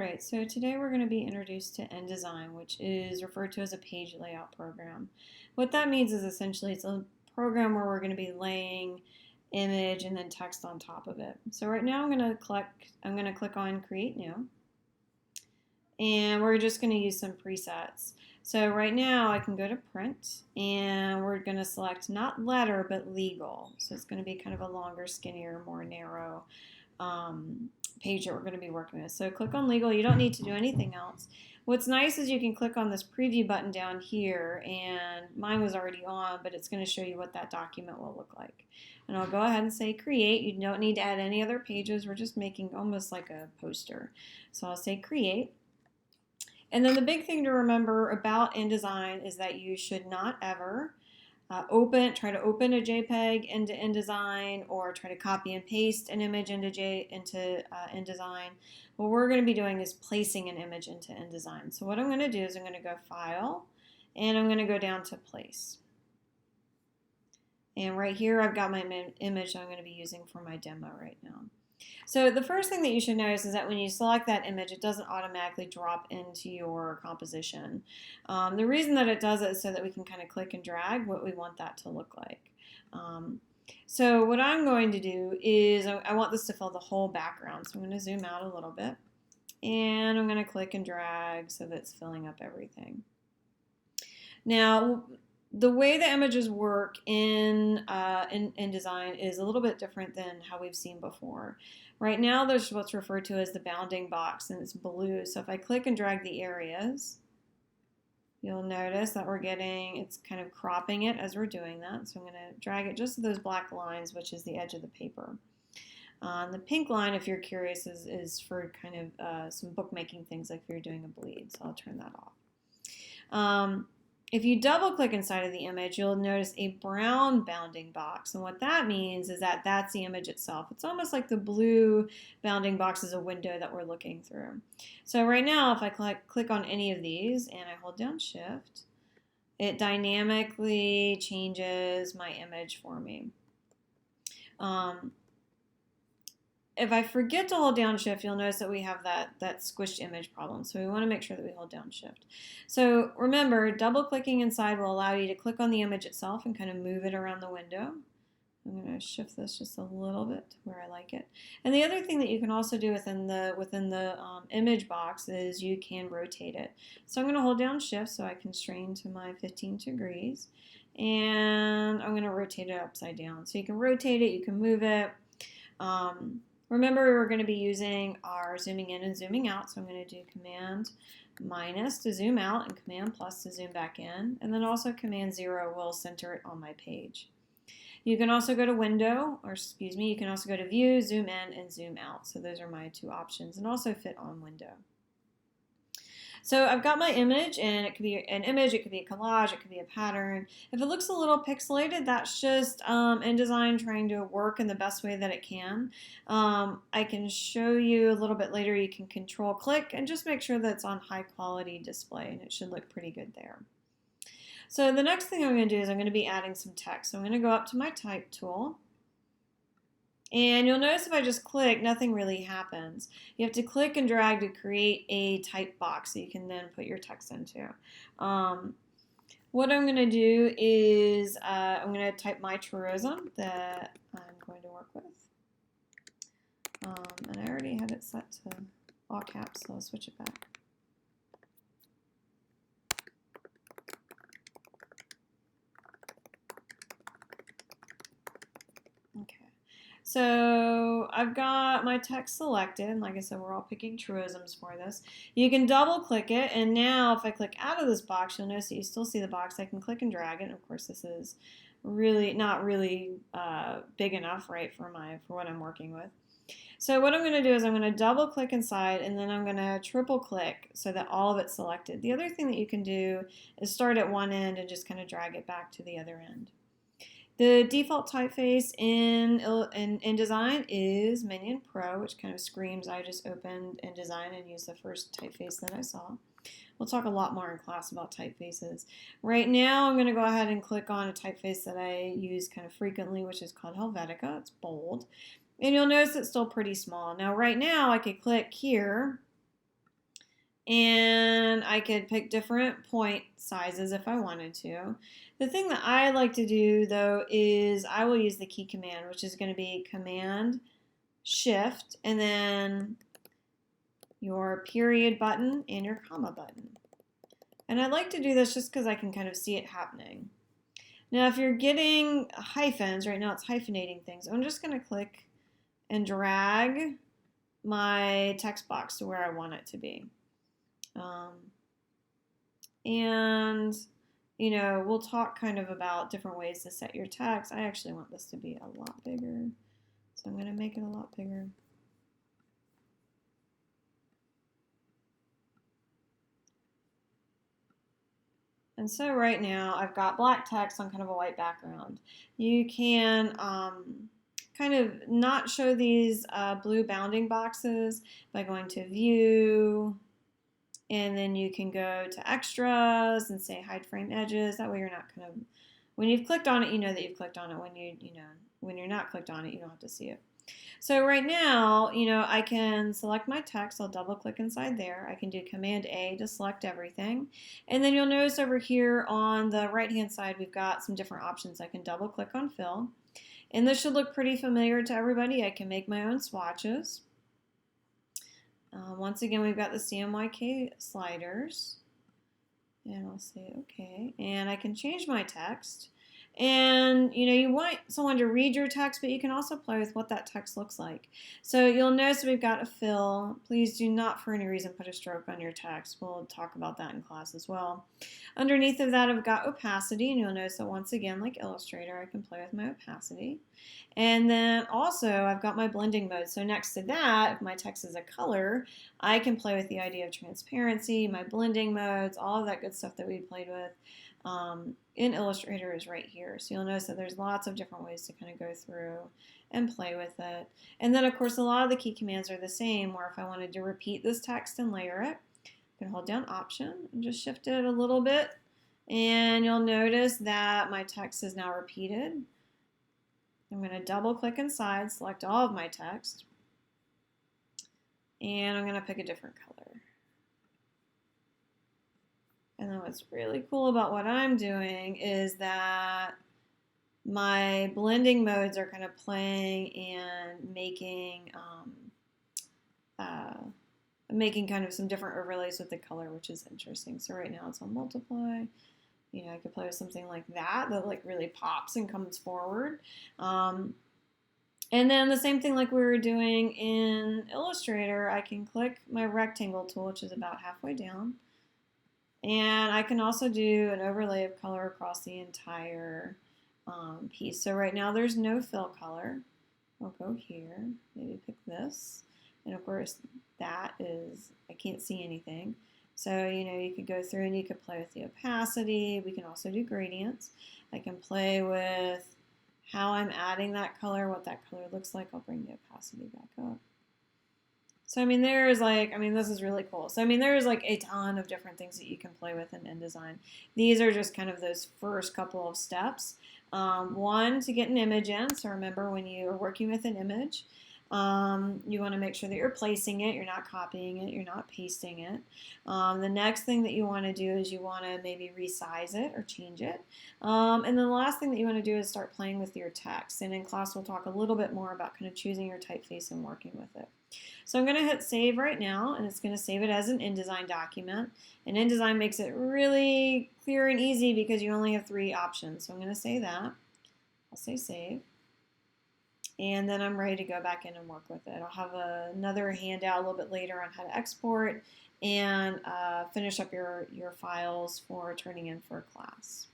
Alright, so today we're going to be introduced to InDesign, which is referred to as a page layout program. What that means is essentially it's a program where we're going to be laying image and then text on top of it. So right now I'm going to click on Create New, and we're just going to use some presets. So right now I can go to Print, and we're going to select not letter but legal. So it's going to be kind of a longer, skinnier, more narrow page that we're going to be working with. So click on legal. You don't need to do anything else. What's nice is you can click on this preview button down here, and mine was already on, but it's going to show you what that document will look like. And I'll go ahead and say create. You don't need to add any other pages. We're just making almost like a poster. So I'll say create. And then the big thing to remember about InDesign is that you should not ever try to open a JPEG into InDesign or try to copy and paste an image into InDesign. What we're going to be doing is placing an image into InDesign. So what I'm going to do is I'm going to go File, and I'm going to go down to Place. And right here I've got my image I'm going to be using for my demo right now. So the first thing that you should notice is that when you select that image, it doesn't automatically drop into your composition. The reason that it does it is so that we can kind of click and drag what we want that to look like. So what I'm going to do is I want this to fill the whole background. So I'm going to zoom out a little bit, and I'm going to click and drag so that it's filling up everything. Now, the way the images work in InDesign is a little bit different than how we've seen before. Right now there's what's referred to as the bounding box, and it's blue. So if I click and drag the areas, you'll notice that it's kind of cropping it as we're doing that. So I'm going to drag it just to those black lines, which is the edge of the paper. The pink line, if you're curious, is for kind of some bookmaking things, like if you're doing a bleed. So I'll turn that off. If you double click inside of the image, you'll notice a brown bounding box. And what that means is that that's the image itself. It's almost like the blue bounding box is a window that we're looking through. So right now, if I click on any of these and I hold down Shift, it dynamically changes my image for me. If I forget to hold down Shift, you'll notice that we have that squished image problem. So we want to make sure that we hold down Shift. So remember, double clicking inside will allow you to click on the image itself and kind of move it around the window. I'm going to shift this just a little bit to where I like it. And the other thing that you can also do within the image box is you can rotate it. So I'm going to hold down Shift so I can strain to my 15 degrees. And I'm going to rotate it upside down. So you can rotate it, you can move it. Remember, we're going to be using our zooming in and zooming out, so I'm going to do Command minus to zoom out and Command plus to zoom back in, and then also Command 0 will center it on my page. You can also go to you can also go to View, Zoom in, and Zoom out. So those are my two options, and also Fit on Window. So I've got my image, and it could be an image, it could be a collage, it could be a pattern. If it looks a little pixelated, that's just InDesign trying to work in the best way that it can. I can show you a little bit later. You can control click and just make sure that it's on high quality display, and it should look pretty good there. So the next thing I'm going to do is I'm going to be adding some text. So I'm going to go up to my type tool. And you'll notice if I just click, nothing really happens. You have to click and drag to create a type box that you can then put your text into. What I'm going to do is I'm going to type my truism that I'm going to work with. And I already had it set to all caps, so I'll switch it back. Okay. So I've got my text selected, and like I said, we're all picking truisms for this. You can double click it, and now if I click out of this box, you'll notice that you still see the box. I can click and drag it, and of course this is not really big enough, right, for what I'm working with. So what I'm going to do is I'm going to double click inside, and then I'm going to triple click so that all of it's selected. The other thing that you can do is start at one end and just kind of drag it back to the other end. The default typeface in InDesign is Minion Pro, which kind of screams I just opened InDesign and used the first typeface that I saw. We'll talk a lot more in class about typefaces. Right now I'm going to go ahead and click on a typeface that I use kind of frequently, which is called Helvetica. It's bold. And you'll notice it's still pretty small. Now right now I could click here And I could pick different point sizes if I wanted to. The thing that I like to do though is I will use the key command, which is going to be Command Shift and then your period button and your comma button. And I like to do this just because I can kind of see it happening. Now if you're getting hyphens, right now it's hyphenating things, I'm just going to click and drag my text box to where I want it to be. And we'll talk kind of about different ways to set your text. I actually want this to be a lot bigger, so I'm going to make it a lot bigger. And so right now I've got black text on kind of a white background. You can kind of not show these blue bounding boxes by going to View, and then you can go to Extras and say Hide Frame Edges. That way you're not kind of, when you've clicked on it, you know that you've clicked on it. When you're not clicked on it, you don't have to see it. So right now, I can select my text. I'll double click inside there. I can do Command A to select everything. And then you'll notice over here on the right hand side, we've got some different options. I can double click on Fill. And this should look pretty familiar to everybody. I can make my own swatches. Once again, we've got the CMYK sliders. And I'll say OK. And I can change my text. And you want someone to read your text, but you can also play with what that text looks like. So you'll notice we've got a fill. Please do not for any reason put a stroke on your text. We'll talk about that in class as well. Underneath of that, I've got opacity, and you'll notice that once again, like Illustrator, I can play with my opacity. And then also I've got my blending mode. So next to that, if my text is a color, I can play with the idea of transparency, my blending modes, all of that good stuff that we played with. In Illustrator is right here. So you'll notice that there's lots of different ways to kind of go through and play with it. And then of course a lot of the key commands are the same, where if I wanted to repeat this text and layer it, I can hold down Option and just shift it a little bit. And you'll notice that my text is now repeated. I'm going to double click inside, select all of my text, and I'm going to pick a different color. And then what's really cool about what I'm doing is that my blending modes are kind of playing and making kind of some different overlays with the color, which is interesting. So right now it's on multiply. I could play with something like that like really pops and comes forward. And then the same thing like we were doing in Illustrator, I can click my rectangle tool, which is about halfway down. And I can also do an overlay of color across the entire piece. So right now there's no fill color. I'll go here, maybe pick this. And of course that is, I can't see anything. So, you could go through and you could play with the opacity. We can also do gradients. I can play with how I'm adding that color, what that color looks like. I'll bring the opacity back up. So, this is really cool. So, there's like a ton of different things that you can play with in InDesign. These are just kind of those first couple of steps. One, to get an image in. So remember, when you are working with an image, you want to make sure that you're placing it, you're not copying it, you're not pasting it. The next thing that you want to do is you want to maybe resize it or change it. And then the last thing that you want to do is start playing with your text. And in class we'll talk a little bit more about kind of choosing your typeface and working with it. So I'm going to hit save right now, and it's going to save it as an InDesign document. And InDesign makes it really clear and easy because you only have 3 options. So I'm going to say that. I'll say save. And then I'm ready to go back in and work with it. I'll have another handout a little bit later on how to export and finish up your files for turning in for a class.